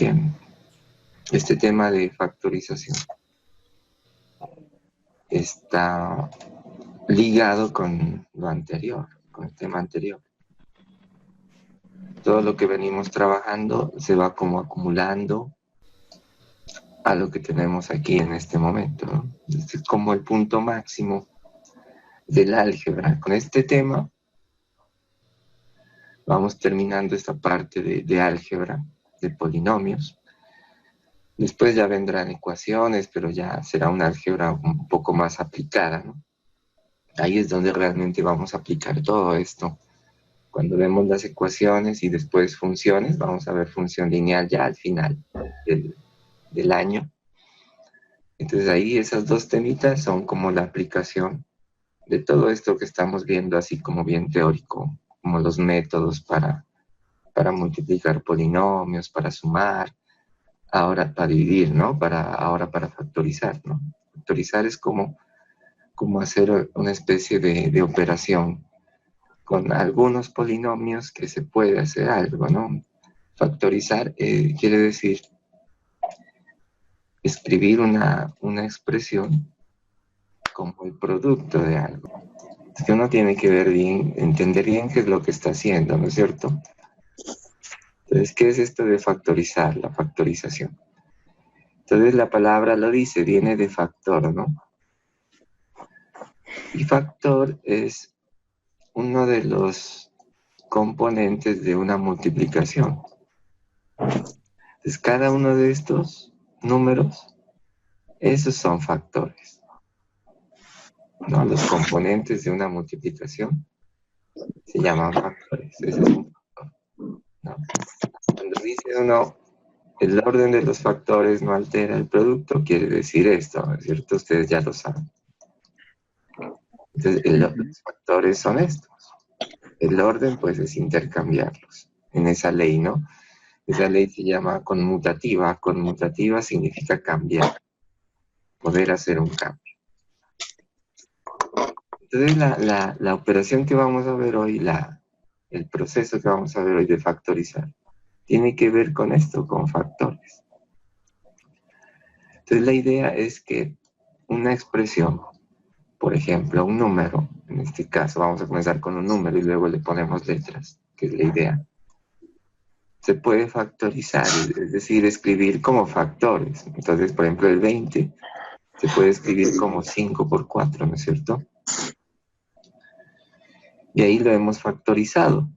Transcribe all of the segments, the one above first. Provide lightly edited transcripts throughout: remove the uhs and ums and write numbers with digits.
que este tema de factorización está ligado con lo anterior, con el tema anterior. Todo lo que venimos trabajando se va como acumulando a lo que tenemos aquí en este momento, ¿no? Este es como el punto máximo del álgebra. Con este tema vamos terminando esta parte de álgebra, de polinomios. Después ya vendrán ecuaciones, pero ya será una álgebra un poco más aplicada, ¿no? Ahí es donde realmente vamos a aplicar todo esto. Cuando vemos las ecuaciones y después funciones, vamos a ver función lineal ya al final del año. Entonces ahí esas dos temitas son como la aplicación de todo esto que estamos viendo, así como bien teórico, como los métodos para multiplicar polinomios, para sumar, ahora para dividir, ¿no? Ahora para factorizar, ¿no? Factorizar es como hacer una especie de operación con algunos polinomios que se puede hacer algo, ¿no? Factorizar quiere decir escribir una expresión como el producto de algo. Es que uno tiene que ver bien, entender bien qué es lo que está haciendo, ¿no es cierto? Entonces, ¿qué es esto de factorizar, la factorización? Entonces la palabra lo dice, viene de factor, ¿no? Y factor es uno de los componentes de una multiplicación. Entonces cada uno de estos números, esos son factores, ¿no? Los componentes de una multiplicación se llaman factores. Ese es un factor, ¿no? Cuando dice uno, el orden de los factores no altera el producto, quiere decir esto, ¿no es cierto? Ustedes ya lo saben. Entonces, los factores son estos. El orden, pues, es intercambiarlos en esa ley, ¿no? Esa ley se llama conmutativa. Conmutativa significa cambiar, poder hacer un cambio. Entonces, la operación que vamos a ver hoy, el proceso que vamos a ver hoy de factorizar, tiene que ver con esto, con factores. Entonces, la idea es que una expresión, por ejemplo, un número, en este caso vamos a comenzar con un número y luego le ponemos letras, que es la idea, se puede factorizar, es decir, escribir como factores. Entonces, por ejemplo, el 20 se puede escribir como 5 por 4, ¿no es cierto? Y ahí lo hemos factorizado.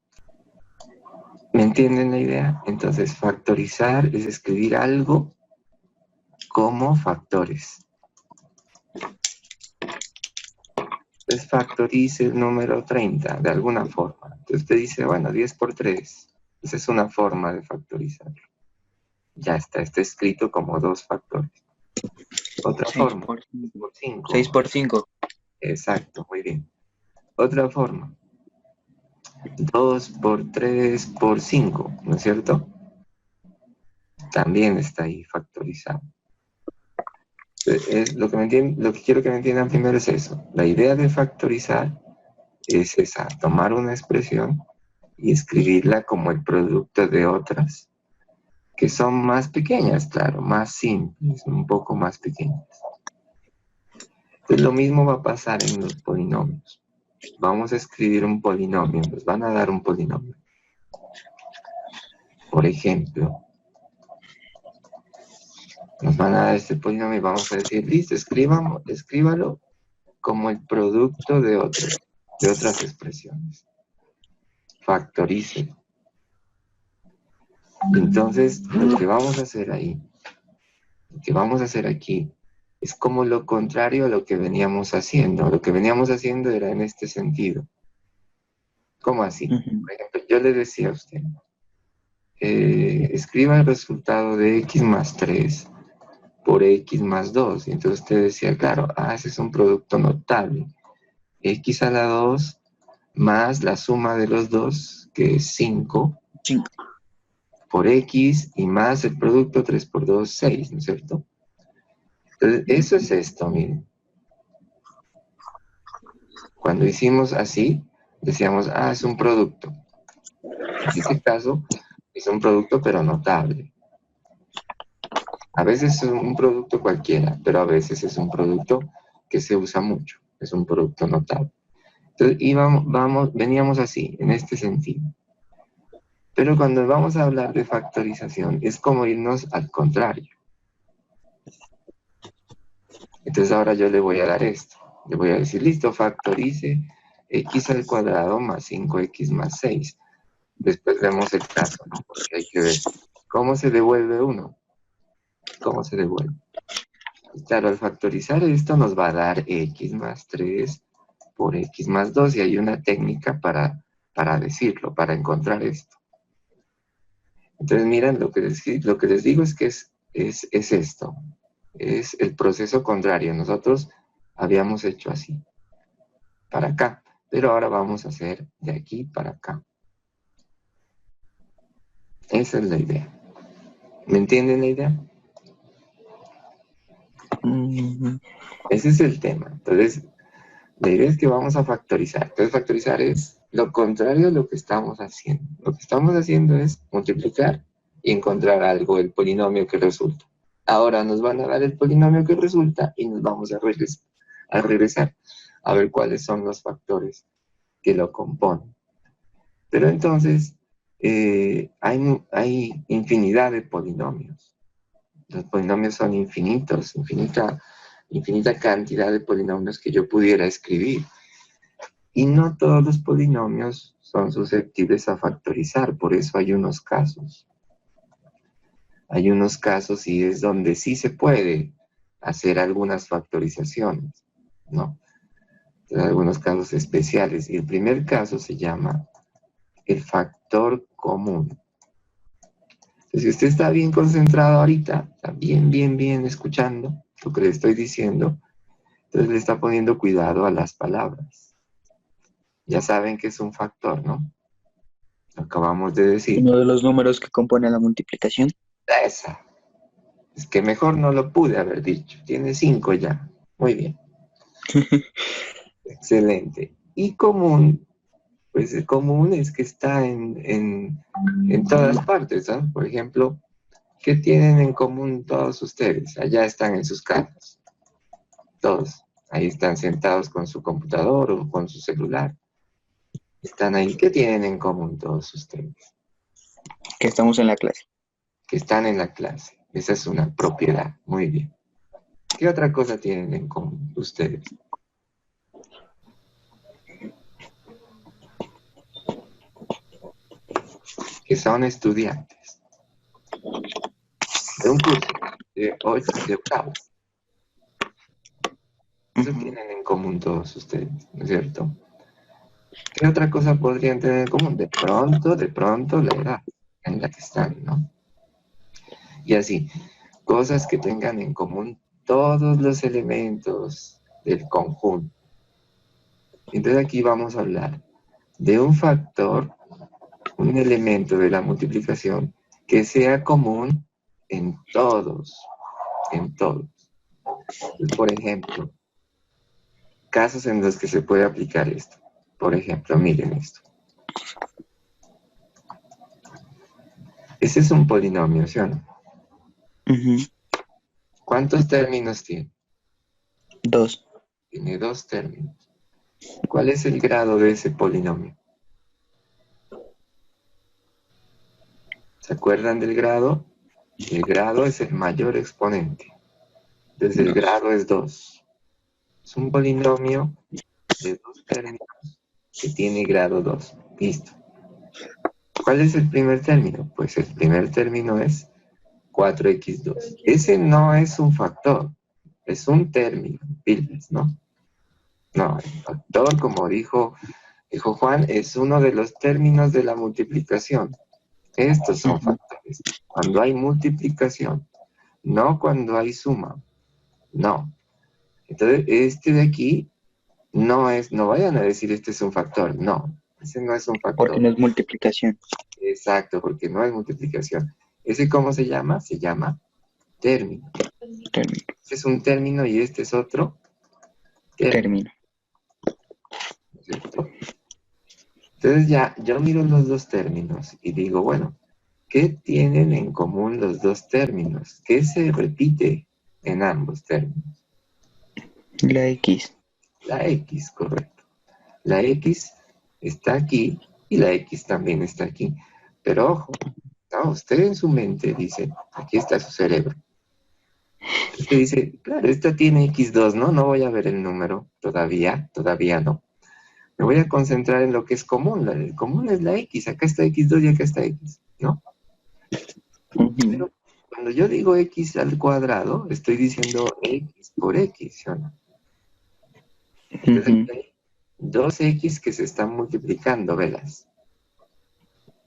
¿Me entienden la idea? Entonces, factorizar es escribir algo como factores. Entonces, factorice el número 30 de alguna forma. Entonces, usted dice, bueno, 10 por 3. Esa es una forma de factorizarlo. Ya está escrito como 2 factores. Otra 6 forma, por 6 por 5. 6 por 5. Exacto, muy bien. Otra forma, 2 por 3 por 5, ¿no es cierto? También está ahí factorizado. Lo que quiero que me entiendan primero es eso. La idea de factorizar es esa, tomar una expresión y escribirla como el producto de otras, que son más pequeñas, claro, más simples, un poco más pequeñas. Entonces lo mismo va a pasar en los polinomios. Vamos a escribir un polinomio, nos van a dar un polinomio. Por ejemplo, nos van a dar este polinomio y vamos a decir, listo, escríbalo como el producto de otras expresiones. Factorice. Entonces, lo que vamos a hacer ahí, lo que vamos a hacer aquí, es como lo contrario a lo que veníamos haciendo. Lo que veníamos haciendo era en este sentido. ¿Cómo así? Por ejemplo, yo le decía a usted, escriba el resultado de x más 3 por x más 2. Y entonces usted decía, claro, ese es un producto notable. X a la 2 más la suma de los dos, que es 5, por x y más el producto 3 por 2, 6, ¿no es cierto? Entonces, eso es esto, miren. Cuando hicimos así, decíamos, es un producto. En este caso, es un producto pero notable. A veces es un producto cualquiera, pero a veces es un producto que se usa mucho, es un producto notable. Entonces, veníamos así, en este sentido. Pero cuando vamos a hablar de factorización, es como irnos al contrario. Entonces ahora yo le voy a dar esto. Le voy a decir, listo, factorice x al cuadrado más 5x más 6. Después vemos el caso, ¿no? Porque hay que ver cómo se devuelve uno. ¿Cómo se devuelve? Y claro, al factorizar esto nos va a dar x más 3 por x más 2 y hay una técnica para decirlo, para encontrar esto. Entonces, miren, lo que les digo es que es esto, es el proceso contrario. Nosotros habíamos hecho así, para acá, pero ahora vamos a hacer de aquí para acá. Esa es la idea. ¿Me entienden la idea? Ese es el tema. Entonces, la idea es que vamos a factorizar. Entonces, factorizar es lo contrario a lo que estamos haciendo. Lo que estamos haciendo es multiplicar y encontrar algo, el polinomio que resulta. Ahora nos van a dar el polinomio que resulta y nos vamos a regresar a ver cuáles son los factores que lo componen. Pero entonces, hay infinidad de polinomios. Los polinomios son infinitos, infinita cantidad de polinomios que yo pudiera escribir. Y no todos los polinomios son susceptibles a factorizar, por eso hay unos casos. Hay unos casos y es donde sí se puede hacer algunas factorizaciones, ¿no? En algunos casos especiales. Y el primer caso se llama el factor común. Entonces, si usted está bien concentrado ahorita, está bien escuchando lo que le estoy diciendo, entonces le está poniendo cuidado a las palabras. Ya saben que es un factor, ¿no? Lo acabamos de decir. Uno de los números que compone la multiplicación. Esa. Es que mejor no lo pude haber dicho. Tiene 5 ya. Muy bien. Excelente. Y común, pues el común es que está en todas partes, ¿no? Por ejemplo, ¿qué tienen en común todos ustedes? Allá están en sus casas. Todos. Ahí están sentados con su computador o con su celular. Están ahí. ¿Qué tienen en común todos ustedes? Que estamos en la clase. Que están en la clase. Esa es una propiedad. Muy bien. ¿Qué otra cosa tienen en común ustedes? Que son estudiantes de un curso de octavo. Eso tienen en común todos ustedes, ¿no es cierto? ¿Qué otra cosa podrían tener en común? De pronto, la edad en la que están, ¿no? Y así, cosas que tengan en común todos los elementos del conjunto. Entonces aquí vamos a hablar de un factor, un elemento de la multiplicación que sea común en todos, en todos. Entonces, por ejemplo, casos en los que se puede aplicar esto. Por ejemplo, miren esto. Ese es un polinomio, ¿sí o no? ¿Cuántos términos tiene? 2. Tiene 2 términos. ¿Cuál es el grado de ese polinomio? ¿Se acuerdan del grado? El grado es el mayor exponente. Entonces el grado es 2. Es un polinomio de 2 términos que tiene grado 2. Listo. ¿Cuál es el primer término? Pues el primer término es 4x2. Ese no es un factor, es un término, tildes, ¿no? No, el factor, como dijo Juan, es uno de los términos de la multiplicación. Estos son factores. Cuando hay multiplicación, no cuando hay suma, no. Entonces, este de aquí no vayan a decir este es un factor, no, ese no es un Porque factor. no es multiplicación. Exacto, porque no es multiplicación. ¿Ese cómo se llama? Se llama término. Término. Este es un término y este es otro término, Término. ¿cierto? Entonces ya, yo miro los dos términos y digo, bueno, ¿Qué tienen en común los dos términos? ¿Qué se repite en ambos términos? La X. La X, correcto. La X está aquí y la X también está aquí. Pero ojo, no, usted en su mente dice, aquí está su cerebro. Usted dice, claro, esta tiene X2, ¿no? No voy a ver el número todavía no. Me voy a concentrar en lo que es común. El común es la X. Acá está X2 y acá está X, ¿no? Ujú, Pero cuando yo digo X al cuadrado, estoy diciendo X por X, ¿sí o no? Entonces ujú. aquí hay dos X que se están multiplicando, velas.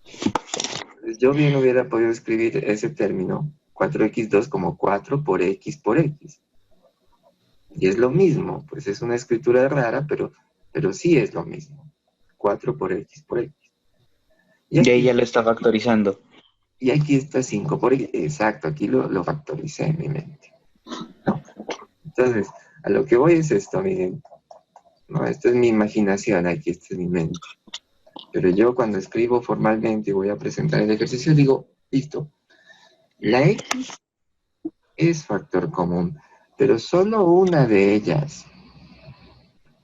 Entonces, yo bien hubiera podido escribir ese término, 4x2 como 4 por X por X. Y es lo mismo, pues es una escritura rara, pero sí es lo mismo. 4 por X por X. Y Y ahí aquí, ya lo está factorizando. y aquí está 5 por X. Exacto, aquí lo factoricé en mi mente, ¿no? Entonces, a lo que voy es esto, miren. No, esto es mi imaginación, aquí esta es mi mente. Pero yo cuando escribo formalmente y voy a presentar el ejercicio, digo, listo, la X es factor común, pero solo una de Se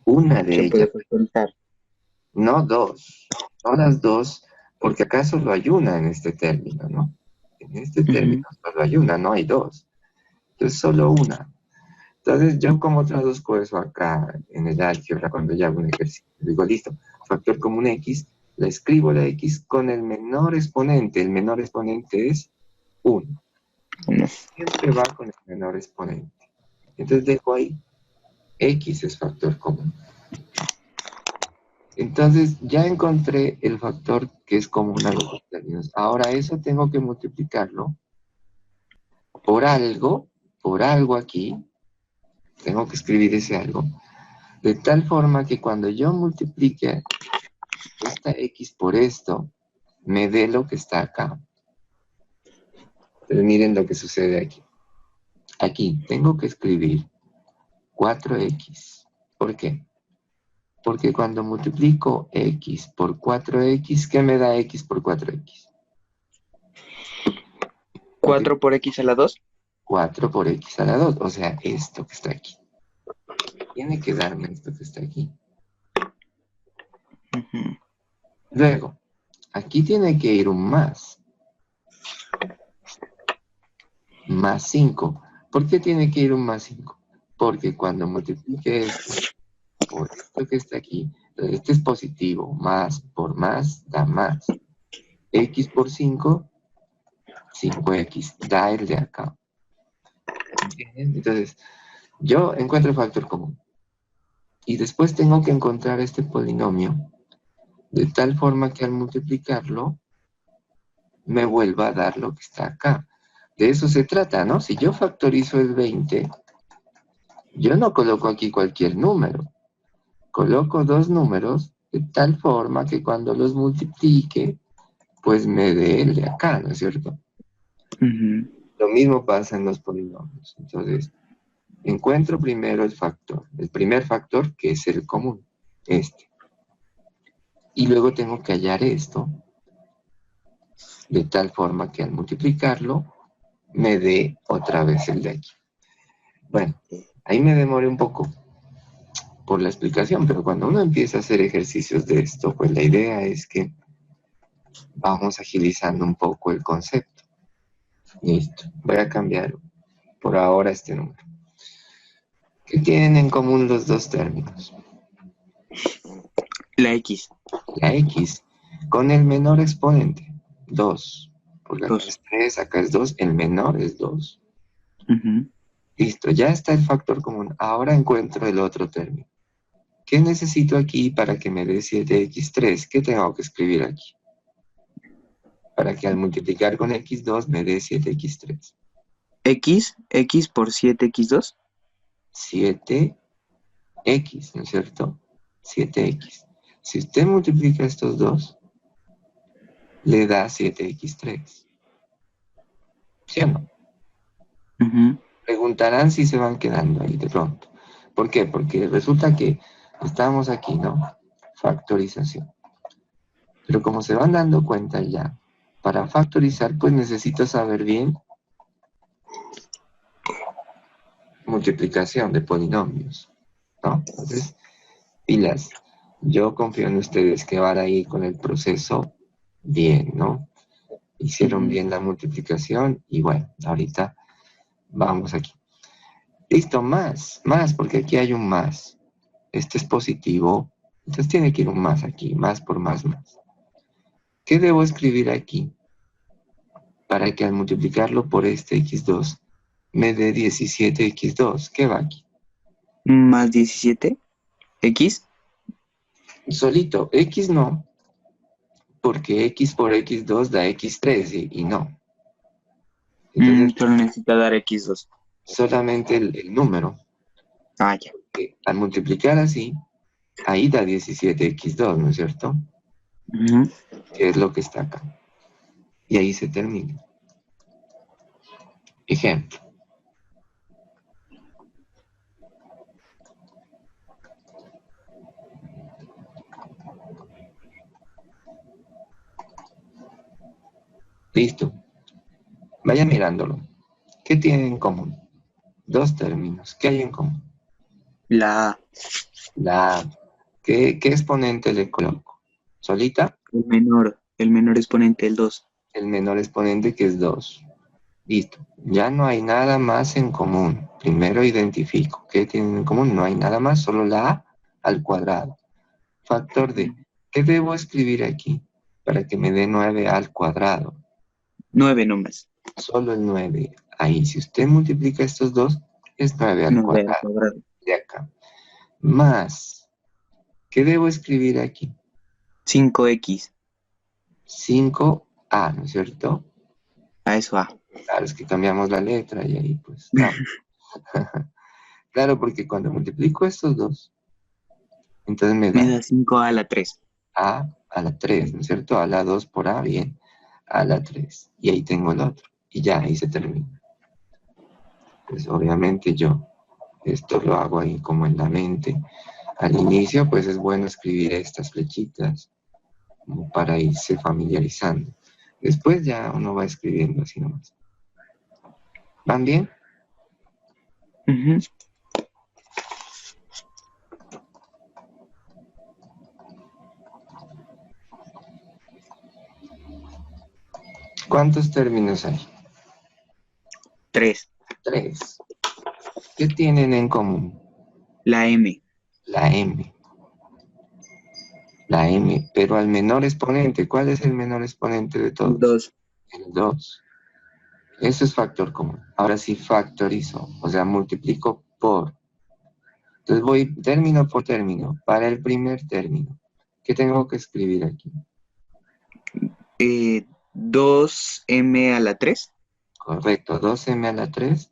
puede ellas, factorizar. no dos, no las dos, porque acá solo hay una en este término, ¿no? En este término Ujú. solo hay una, no hay dos. Entonces solo una. Entonces yo como traduzco eso acá en el álgebra cuando ya hago un ejercicio. Digo, listo, factor común X, la escribo la X con el menor exponente. El menor exponente es 1. Uno. Siempre va con el menor exponente. Entonces dejo ahí, X es factor común. Entonces ya encontré el factor que es común a los dos términos. Ahora eso tengo que multiplicarlo por algo aquí. Tengo que escribir ese algo. De tal forma que cuando yo multiplique esta X por esto, me dé lo que está acá. Pero miren lo que sucede aquí. Aquí tengo que escribir 4X. ¿Por qué? Porque cuando multiplico X por 4X, ¿qué me da X por 4X? Porque 4 por X a la 2. 4 por X a la 2, o sea, esto que está aquí. Tiene que darme esto que está aquí. Ujú. Luego, aquí tiene que ir un más 5. ¿Por qué tiene que ir un más 5? Porque cuando multiplique esto por esto que está aquí, entonces este es positivo, más por más da más. X por 5, 5X, da el de acá. ¿Entienden? Entonces, yo encuentro el factor común. Y después tengo que encontrar este polinomio de tal forma que al multiplicarlo me vuelva a dar lo que está acá. De eso se trata, ¿no? Si yo factorizo el 20, yo no coloco aquí cualquier número. Coloco dos números de tal forma que cuando los multiplique, pues me dé el de acá, ¿no es cierto? Ujú. Lo mismo pasa en los polinomios. Entonces, encuentro primero el primer factor que es el común, este. Y luego tengo que hallar esto de tal forma que al multiplicarlo me dé otra vez el de aquí. Bueno, ahí me demoré un poco por la explicación, pero cuando uno empieza a hacer ejercicios de esto, pues la idea es que vamos agilizando un poco el concepto. Listo, voy a cambiar por ahora este número. ¿Qué tienen en común los dos términos? La X. La X con el menor exponente, 2. Porque acá 2. es 3, acá es 2, el menor es 2. Ujú. Listo, ya está el factor común. Ahora encuentro el otro término. ¿Qué necesito aquí para que me dé 7x3? ¿Qué tengo que escribir aquí? Para que al multiplicar con x2 me dé 7x3. X por 7x2. 7x, ¿no es cierto? 7x. Si usted multiplica estos dos, le da 7x3. ¿Sí o no? Ujú. Preguntarán si se van quedando ahí de pronto. ¿Por qué? Porque resulta que estamos aquí, ¿no? Factorización. Pero como se van dando cuenta ya, para factorizar, pues necesito saber bien multiplicación de polinomios, ¿no? Entonces, pilas, yo confío en ustedes que van a ir con el proceso bien, ¿no? Hicieron bien la multiplicación y bueno, ahorita vamos aquí. Listo, más, porque aquí hay un más. Este es positivo, entonces tiene que ir un más aquí, más por más, más. ¿Qué debo escribir aquí? Para que al multiplicarlo por este x2 me dé 17x2. ¿Qué va aquí? Más 17. X. Solito, x no, porque x por x2 da x3 y no. Entonces, Solo necesita dar X2. solamente el número. Ah, ya. Que al multiplicar así, ahí da 17x2, ¿no es cierto? Ujú. Que es lo que está acá. Y ahí se termina. Ejemplo. Listo. Vaya mirándolo. ¿Qué tienen en común? Dos términos. ¿Qué hay en común? La A. La, ¿qué exponente le coloco? ¿Solita? El menor exponente, el 2. El menor exponente, que es 2. Listo. Ya no hay nada más en común. Primero identifico. ¿Qué tienen en común? No hay nada más, solo la A al cuadrado. Factor de. ¿Qué debo escribir aquí para que me dé 9 al cuadrado? 9 nomás. Solo el 9. Ahí, si usted multiplica estos dos, es 9 al 9 al cuadrado. cuadrado. De acá. Más. ¿Qué debo escribir aquí? 5X. 5A, ¿no es cierto? A eso A. Claro, es que cambiamos la letra y ahí pues no. Claro, porque cuando multiplico estos dos, entonces me Me da da 5 a la 3. a la 3, ¿no es cierto? A la 2 por A, bien. A la 3. Y ahí tengo el otro. Y ya, ahí se termina. Pues obviamente yo esto lo hago ahí como en la mente. Al inicio, pues es bueno escribir estas flechitas como para irse familiarizando. Después ya uno va escribiendo así nomás. ¿Van bien? Ujú. ¿Cuántos términos hay? 3. 3. ¿Qué tienen en común? La M. La M. La M, pero al menor exponente. ¿Cuál es el menor exponente de todos? 2. El 2. Eso es factor común. Ahora sí factorizo, o sea, multiplico por. Entonces voy término por término. Para el primer término, ¿qué tengo que escribir aquí? 2M a la 3. Correcto, 2m a la 3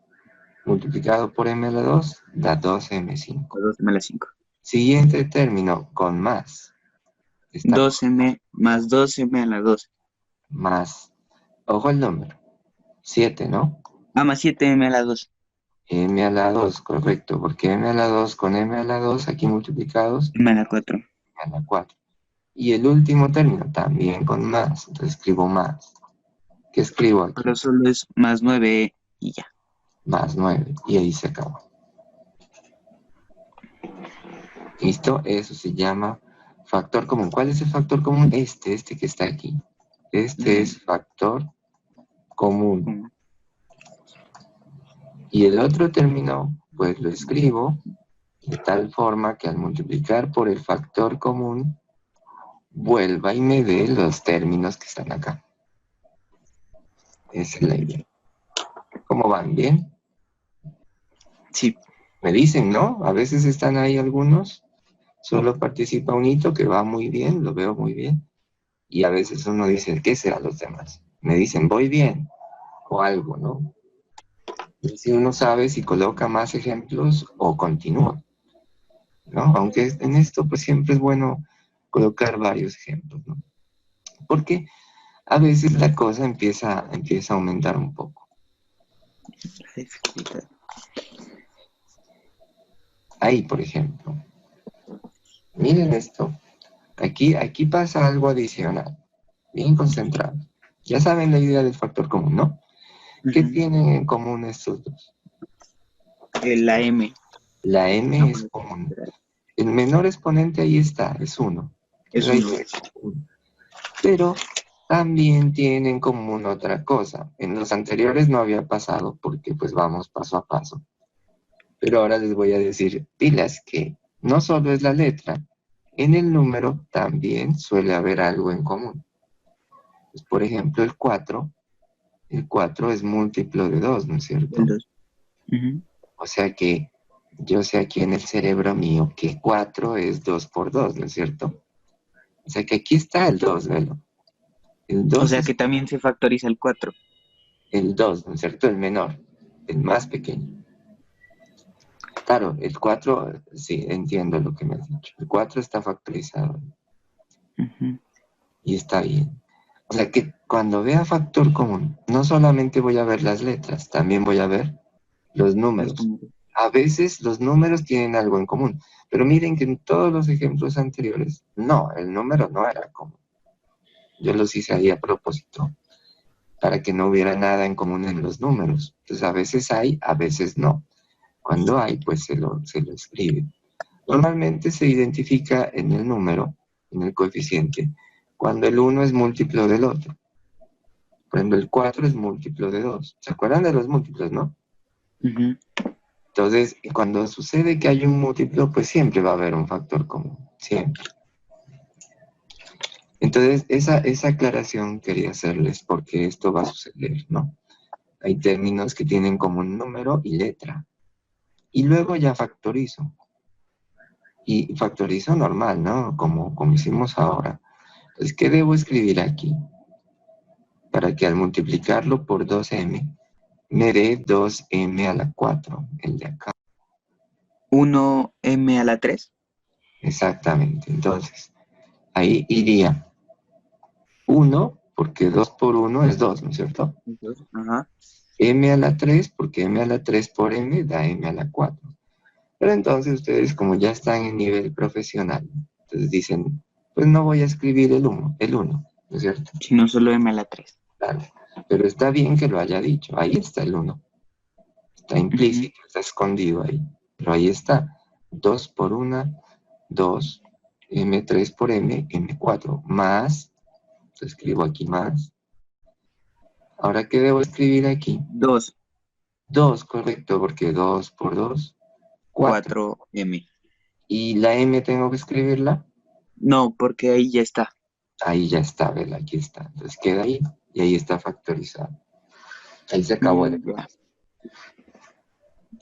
multiplicado por m a la 2 da 2m5. O 2M a la 5. Siguiente término, con más. Está 2M más 2M a la 2. más. Ojo el número. 7, ¿no? Ah, más 7M a la 2. M a la 2, correcto, porque m a la 2 con m a la 2 aquí multiplicados, M a la 4. a la 4. Y el último término también con más, entonces escribo más. ¿Qué escribo Pero aquí? solo es más 9 y ya. Más 9, y ahí se acabó. ¿Listo? Eso se llama factor común. ¿Cuál es el factor común? Este que está aquí. Este es factor común. Y el otro término, pues lo escribo de tal forma que al multiplicar por el factor común, vuelva y me dé los términos que están acá. Esa es la idea. ¿Cómo van? ¿Bien? Sí. Me dicen, ¿no? A veces están ahí algunos, solo participa un hito que va muy bien, lo veo muy bien, y a veces uno dice, ¿qué será los demás? Me dicen, voy bien, o algo, ¿no? Y si uno sabe si coloca más ejemplos o continúa, ¿no? Aunque en esto pues siempre es bueno colocar varios ejemplos, ¿no? Porque a veces la cosa empieza a aumentar un poco. Ahí, por ejemplo. Miren esto. Aquí pasa algo adicional. Bien concentrado. Ya saben la idea del factor común, ¿no? ¿Qué Ujú. tienen en común estos dos? La M. La m es Vamos a común. esperar. El menor exponente ahí está, es 1. Es Ahí 1. tiene 1. Pero también tienen en común otra cosa. En los anteriores no había pasado porque pues vamos paso a paso. Pero ahora les voy a decir, pilas, que no solo es la letra, en el número también suele haber algo en común. Pues, por ejemplo, el 4 es múltiplo de 2, ¿no es El cierto? 2. Ujú. O sea que yo sé aquí en el cerebro mío que 4 es 2 por 2, ¿no es cierto? O sea que aquí está el 2, velo. El O 2 sea es que también se factoriza el 4. el 2, ¿no es cierto? El menor, el más pequeño. Claro, el 4, sí, entiendo lo que me has dicho. El 4 está factorizado Ujú. y está bien. O sea que cuando vea factor común, no solamente voy a ver las letras, también voy a ver los Los números. números. A veces los números tienen algo en común, pero miren que en todos los ejemplos anteriores, no, el número no era común. Yo los hice ahí a propósito, para que no hubiera nada en común en los números. Entonces a veces hay, a veces no. Cuando hay, pues se lo escribe. Normalmente se identifica en el número, en el coeficiente, cuando el uno es múltiplo del otro. Por ejemplo, el 4 es múltiplo de 2. ¿Se acuerdan de los múltiplos, no? Ujú. Entonces, cuando sucede que hay un múltiplo, pues siempre va a haber un factor común. Siempre. Entonces, esa aclaración quería hacerles porque esto va a suceder, ¿no? Hay términos que tienen como un número y letra. Y luego ya factorizo. Y factorizo normal, ¿no? Como hicimos ahora. Entonces, ¿qué debo escribir aquí? Para que al multiplicarlo por 2m me dé 2m a la 4, el de acá. 1M a la 3. Exactamente. Entonces, ahí iría 1, porque 2 por 1 es 2, ¿no es cierto? Ajá. M a la 3, porque m a la 3 por m da m a la 4. Pero entonces ustedes, como ya están en nivel profesional, entonces dicen, pues no voy a escribir el uno, ¿no es cierto? Si no, solo M a la 3. Claro. Pero está bien que lo haya dicho. Ahí está el uno. Está Ujú. implícito, está escondido ahí. Pero ahí está. 2 por 1, 2, m3 por m4, más, lo escribo aquí más. Ahora, ¿qué debo escribir aquí? 2, 2, correcto, porque 2 por 2, 4. 4M. ¿Y la m tengo que escribirla? No, porque ahí ya está. Ahí ya está, ¿verdad? Aquí está. Entonces queda ahí y ahí está factorizado. Ahí se acabó el Ya, ejercicio.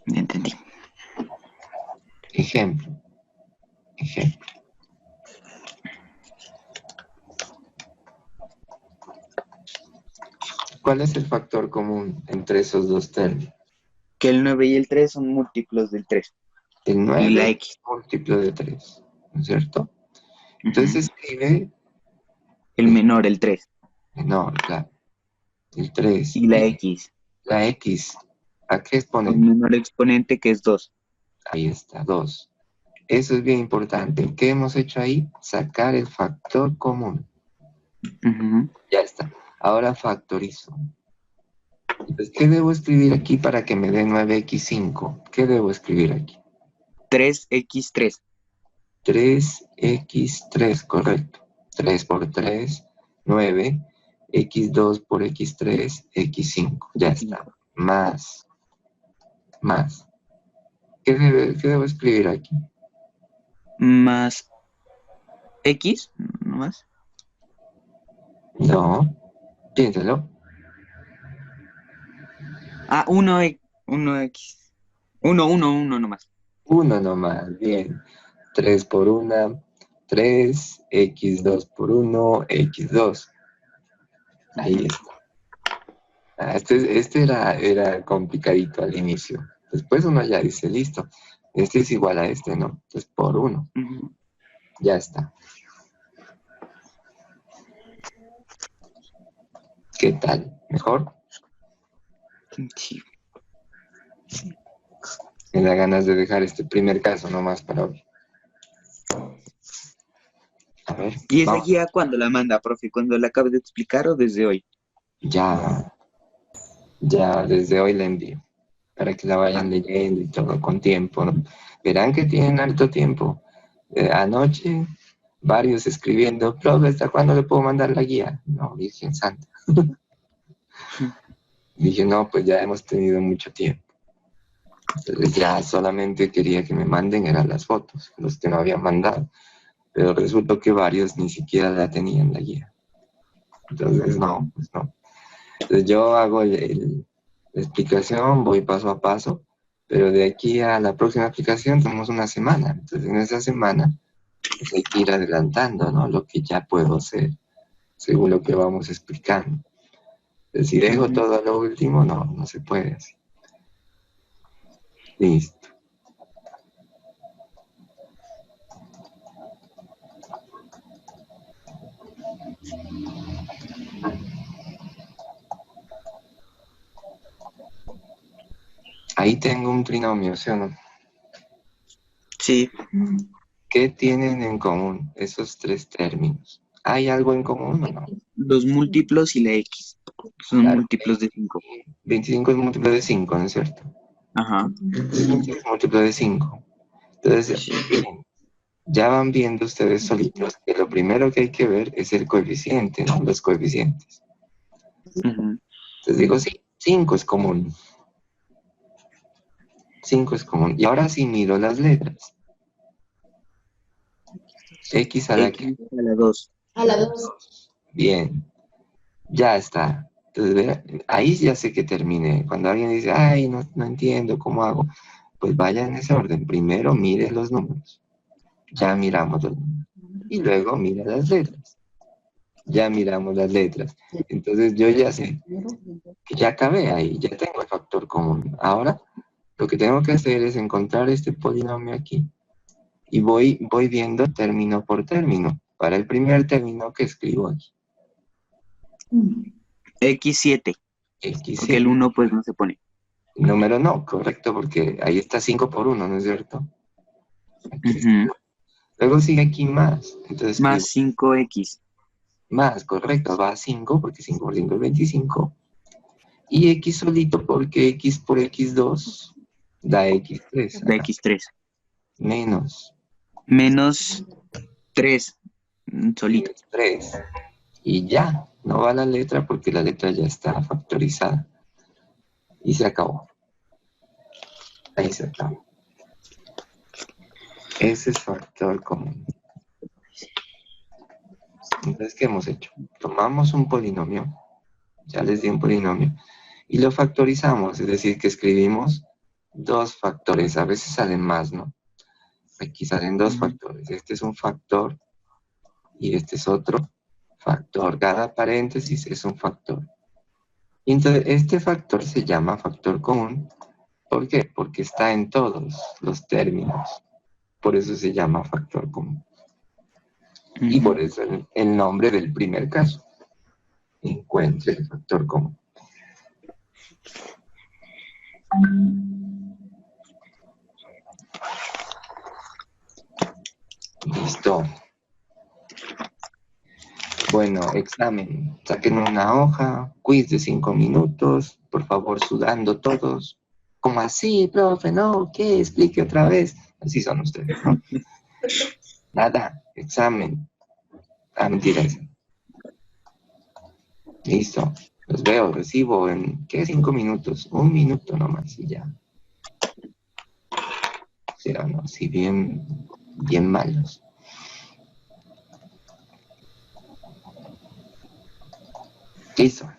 ya entendí. Ejemplo, ejemplo. ¿Cuál es el factor común entre esos dos términos? Que el 9 y el 3 son múltiplos del 3. El Y la 9 X. es múltiplo de 3, ¿no es cierto? Ujú. Entonces escribe El el menor, el 3. menor, claro, el 3. Y la Y X. la X, ¿a qué El exponente? menor exponente que es 2. Ahí está, 2. Eso es bien importante. ¿Qué hemos hecho ahí? Sacar el factor común. Ujú. Ya está. Ahora factorizo. Entonces, ¿qué debo escribir aquí para que me dé 9x5? ¿Qué debo escribir aquí? 3X3. 3x3, correcto. 3 por 3, 9. X2 por x3, x5. Ya está. X5. Más, más. ¿Qué debo escribir aquí? Más X. No más. No, piénsalo. Ah, 1X. 1 nomás. 1 nomás, bien. 3 por 1, 3. X2 por 1, x2. Ahí Ujú. está. Este era complicadito al inicio. Después uno ya dice, listo, este es igual a este, ¿no? Entonces por 1, Ujú. ya está. ¿Qué tal? ¿Mejor? Sí. Me da ganas de dejar este primer caso nomás para hoy. A ver, ¿Y esa vamos. guía cuándo la manda, profe? ¿Cuando la acabes de explicar o desde hoy? Ya, ya desde hoy la envío para que la vayan leyendo y todo con tiempo, ¿no? Verán que tienen harto tiempo. Anoche, varios escribiendo, profe, ¿hasta cuándo le puedo mandar la guía? No, Virgen Santa. Dije, no, pues ya hemos tenido mucho tiempo. Entonces ya solamente quería que me manden eran las fotos, los que no habían mandado. Pero resultó que varios ni siquiera la tenían la guía. Entonces, no, pues no. Entonces yo hago la explicación, voy paso a paso, pero de aquí a la próxima aplicación tenemos una semana. Entonces en esa semana pues hay que ir adelantando, ¿no? Lo que ya puedo hacer, según lo que vamos explicando. Entonces, si dejo todo a lo último, no, no se puede así. Listo. Ahí tengo un trinomio, ¿sí o no? Sí. ¿Qué tienen en común esos tres términos? ¿Hay algo en común o no? Los múltiplos y la X. Son Claro, múltiplos de 5. 25 es múltiplo de 5, ¿no es cierto? Ajá. 25 es múltiplo de 5. Entonces, Sí. miren, ya van viendo ustedes solitos que lo primero que hay que ver es el coeficiente, ¿no? Los coeficientes. Ujú. Entonces digo, sí, 5 es común. 5 es común. Y ahora sí miro las letras. X a la que... X a la 2. A la 2. Bien, ya está. Entonces, ahí ya sé que terminé. Cuando alguien dice, ay, no, no entiendo cómo hago, pues vaya en ese orden. Primero mire los números. Ya miramos los números. Y luego mira las letras. Ya miramos las letras. Entonces yo ya sé que ya acabé ahí, ya tengo el factor común. Ahora lo que tengo que hacer es encontrar este polinomio aquí y voy viendo término por término. Para el primer término que escribo aquí, X7. Porque el X7. 1 pues no se pone. Número no, correcto, porque ahí está 5 por 1, ¿no es cierto? Aquí está. Ujú. Luego sigue aquí más, entonces Más escribo 5X. más, correcto, va a 5 porque 5 por 5 es 25. Y X solito porque X por X2 da X3 Da acá. X3. Menos Menos 3. Solito. 3. Y ya, no va la letra porque la letra ya está factorizada. Y se acabó. Ahí se acabó. Ese es factor común. Entonces, ¿qué hemos hecho? Tomamos un polinomio, ya les di un polinomio, y lo factorizamos, es decir, que escribimos dos factores, a veces salen más, ¿no? Aquí salen dos Ujú. factores, este es un factor y este es otro factor, cada paréntesis es un factor. Y entonces este factor se llama factor común, ¿por qué? Porque está en todos los términos, por eso se llama factor común. Y Ujú. por eso el nombre del primer caso, encuentre el factor común. Listo. Bueno, examen. Saquen una hoja, quiz de 5 minutos, por favor, sudando todos. ¿Cómo así, profe? No, ¿qué? Explique otra vez. Así son ustedes, ¿no? Nada, examen. Ah, mentira esa. Listo. Los veo, recibo en, ¿qué? 5 minutos. 1 minuto nomás y ya. Sí o no, sí, bien, bien malos. Listo,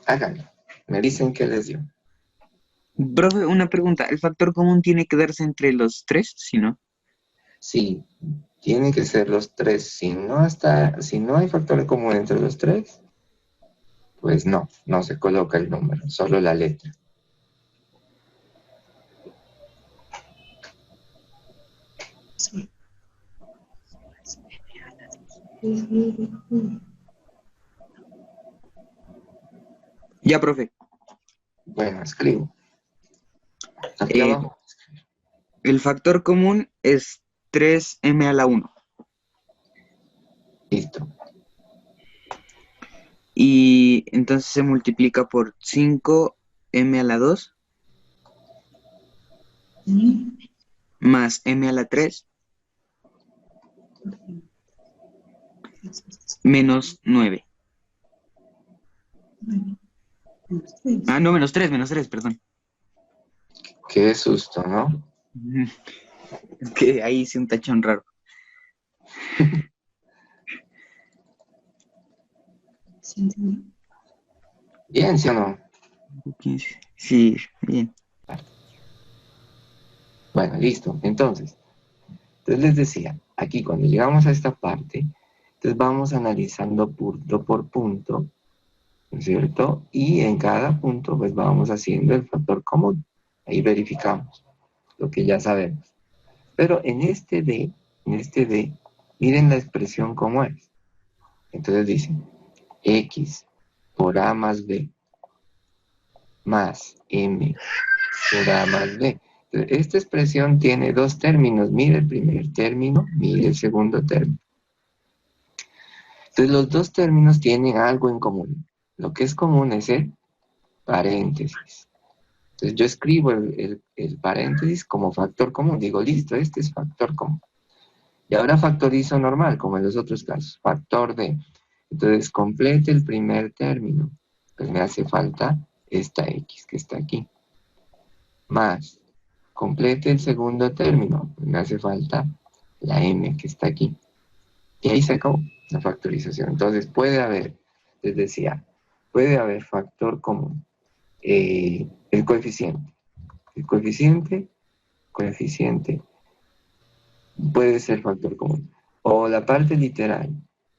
háganlo. Me dicen qué les dio. Profe, una pregunta. ¿El factor común tiene que darse entre los tres? Si no. Sí, tienen que ser los tres. Si no hay factor común entre los tres, pues no, no se coloca el número, solo la letra. Ya, profe. Bueno, escribo. Aquí Eh, abajo. el factor común es 3m a la 1. Listo. y entonces se multiplica por 5m a la 2 más m a la 3 menos 9. Ah, no, menos 3, perdón. Qué susto, ¿no? Es que ahí hice un tachón raro. Bien, ¿sí o no? 15. Sí, bien. Bueno, listo. Entonces les decía, aquí cuando llegamos a esta parte, entonces vamos analizando punto por punto, ¿no es cierto? Y en cada punto, pues vamos haciendo el factor común. Ahí verificamos lo que ya sabemos. Pero en este D, miren la expresión cómo es. Entonces dice, X por A más B más M por A más B. Entonces, esta expresión tiene dos términos. Mire el primer término, mire el segundo término. Entonces, los dos términos tienen algo en común. Lo que es común es el paréntesis. Entonces, yo escribo el paréntesis como factor común. Digo, listo, este es factor común. Y ahora factorizo normal, como en los otros casos. Factor de. Entonces, complete el primer término. Pues me hace falta esta X que está aquí. Más, complete el segundo término. Pues me hace falta la M que está aquí. Y ahí se acabó la factorización. Entonces, puede haber, les decía, puede haber factor común. El coeficiente. El coeficiente puede ser factor común. O la parte literal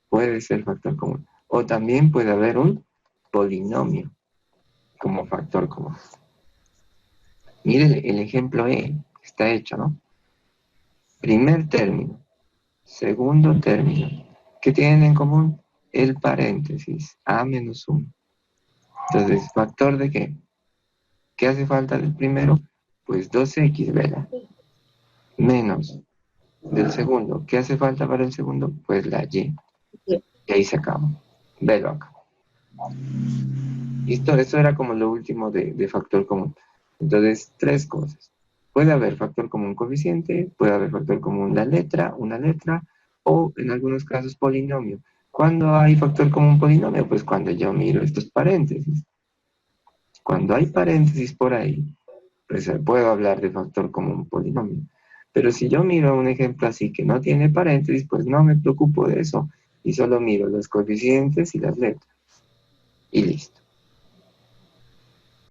puede ser factor común. O también puede haber un polinomio como factor común. Mire el ejemplo E, está hecho, ¿no? Primer término, segundo término. ¿Qué tienen en común? El paréntesis, A menos 1. Entonces, ¿factor de qué? ¿Qué hace falta del primero? Pues 2x, ¿verdad? Menos del segundo. ¿Qué hace falta para el segundo? Pues la y. Y ahí se acaba. Velo acá. Listo, eso era como lo último de factor común. Entonces, tres cosas. Puede haber factor común coeficiente, puede haber factor común una letra, o en algunos casos polinomio. ¿Cuándo hay factor común polinomio? Pues cuando yo miro estos paréntesis. Cuando hay paréntesis por ahí, pues puedo hablar de factor común polinomio. Pero si yo miro un ejemplo así que no tiene paréntesis, pues no me preocupo de eso y solo miro los coeficientes y las letras. Y listo.